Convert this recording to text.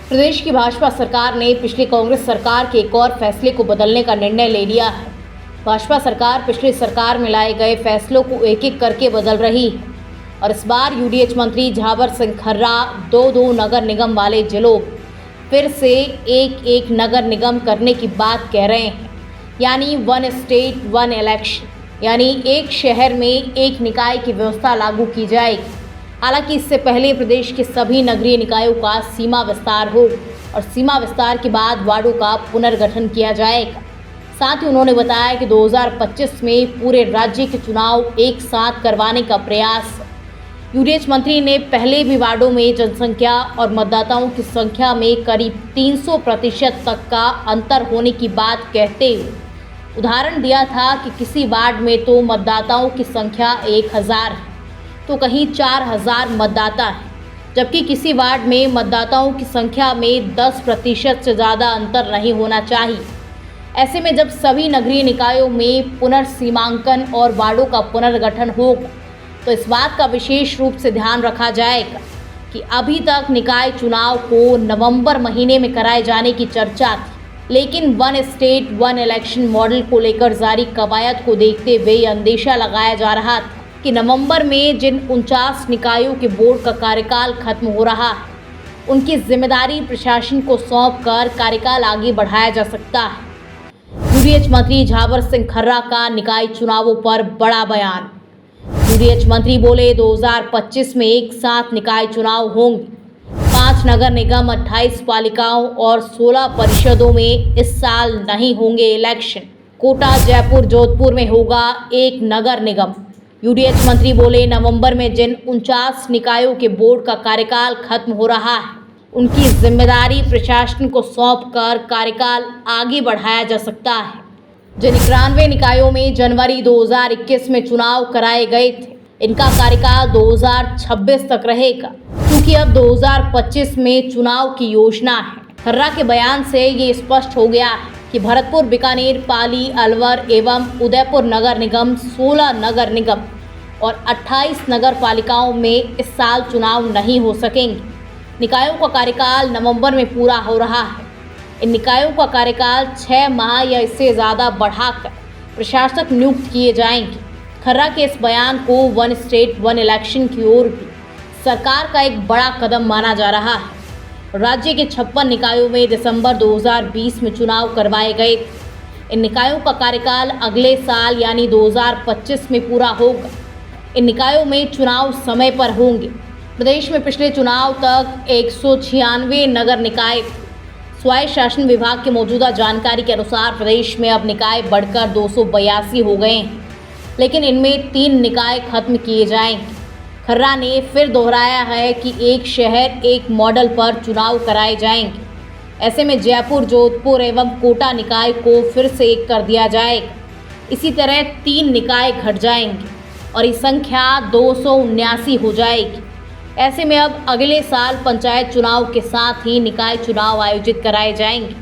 प्रदेश की भाजपा सरकार ने पिछली कांग्रेस सरकार के एक और फैसले को बदलने का निर्णय ले लिया है। भाजपा सरकार पिछली सरकार में लाए गए फैसलों को एक एक करके बदल रही है और इस बार यूडीएच मंत्री झावर सिंह खर्रा दो नगर निगम वाले जिलों फिर से एक नगर निगम करने की बात कह रहे हैं, यानी वन स्टेट वन इलेक्शन, यानी एक शहर में एक निकाय की व्यवस्था लागू की जाएगी। हालांकि इससे पहले प्रदेश के सभी नगरीय निकायों का सीमा विस्तार हो और सीमा विस्तार के बाद वार्डों का पुनर्गठन किया जाएगा। साथ ही उन्होंने बताया कि 2025 में पूरे राज्य के चुनाव एक साथ करवाने का प्रयास। यूडीएच मंत्री ने पहले भी वार्डों में जनसंख्या और मतदाताओं की संख्या में करीब 300% तक का अंतर होने की बात कहते हुए उदाहरण दिया था कि किसी वार्ड में तो मतदाताओं की संख्या 1000 है तो कहीं 4000 मतदाता हैं, जबकि किसी वार्ड में मतदाताओं की संख्या में 10% से ज़्यादा अंतर नहीं होना चाहिए। ऐसे में जब सभी नगरीय निकायों में पुनर्सीमांकन और वार्डों का पुनर्गठन होगा तो इस बात का विशेष रूप से ध्यान रखा जाएगा कि अभी तक निकाय चुनाव को नवंबर महीने में कराए जाने की चर्चा थी, लेकिन one state one election model को लेकर जारी कवायद को देखते हुए यह अंदेशा लगाया जा रहा था कि नवंबर में जिन 49 निकायों के बोर्ड का कार्यकाल खत्म हो रहा है, उनकी जिम्मेदारी प्रशासन को सौंपकर कार्यकाल आगे बढ़ाया जा सकता है। यूडीएच मंत्री झावर सिंह खर्रा का निकाय चुनावों पर बड़ा बयान। यूडीएच मंत्री बोले 2025 में एक साथ निकाय चुनाव होंगे। 5 नगर निगम, 28 पालिकाओं और 16 परिषदों में इस साल नहीं होंगे इलेक्शन। कोटा, जयपुर, जोधपुर में होगा एक नगर निगम। यूडीएच मंत्री बोले नवंबर में जिन 49 निकायों के बोर्ड का कार्यकाल खत्म हो रहा है, उनकी जिम्मेदारी प्रशासन को सौंपकर कार्यकाल आगे बढ़ाया जा सकता है। जिन 91 निकायों में जनवरी 2021 में चुनाव कराए गए थे, इनका कार्यकाल 2026 तक रहेगा, क्योंकि अब 2025 में चुनाव की योजना है। खर्रा के बयान से ये स्पष्ट हो गया है कि भरतपुर, बीकानेर, पाली, अलवर एवं उदयपुर नगर निगम, 16 नगर निगम और 28 नगर पालिकाओं में इस साल चुनाव नहीं हो सकेंगे। निकायों का कार्यकाल नवंबर में पूरा हो रहा है। इन निकायों का कार्यकाल 6 माह या इससे ज़्यादा बढ़ाकर प्रशासक नियुक्त किए जाएंगे। खर्रा के इस बयान को वन स्टेट वन इलेक्शन की ओर भी सरकार का एक बड़ा कदम माना जा रहा है। राज्य के 56 निकायों में दिसंबर 2020 में चुनाव करवाए गए थे। इन निकायों का कार्यकाल अगले साल यानी 2025 में पूरा होगा। इन निकायों में चुनाव समय पर होंगे। प्रदेश में पिछले चुनाव तक 196 नगर निकाय थे। स्वायत्त शासन विभाग की मौजूदा जानकारी के अनुसार प्रदेश में अब निकाय बढ़कर 282 हो गए हैं, लेकिन इनमें 3 निकाय खत्म किए जाएंगे। खर्रा ने फिर दोहराया है कि एक शहर एक मॉडल पर चुनाव कराए जाएंगे। ऐसे में जयपुर, जोधपुर एवं कोटा निकाय को फिर से एक कर दिया जाएगा। इसी तरह 3 निकाय घट जाएंगे और ये संख्या 279 हो जाएगी। ऐसे में अब अगले साल पंचायत चुनाव के साथ ही निकाय चुनाव आयोजित कराए जाएंगे।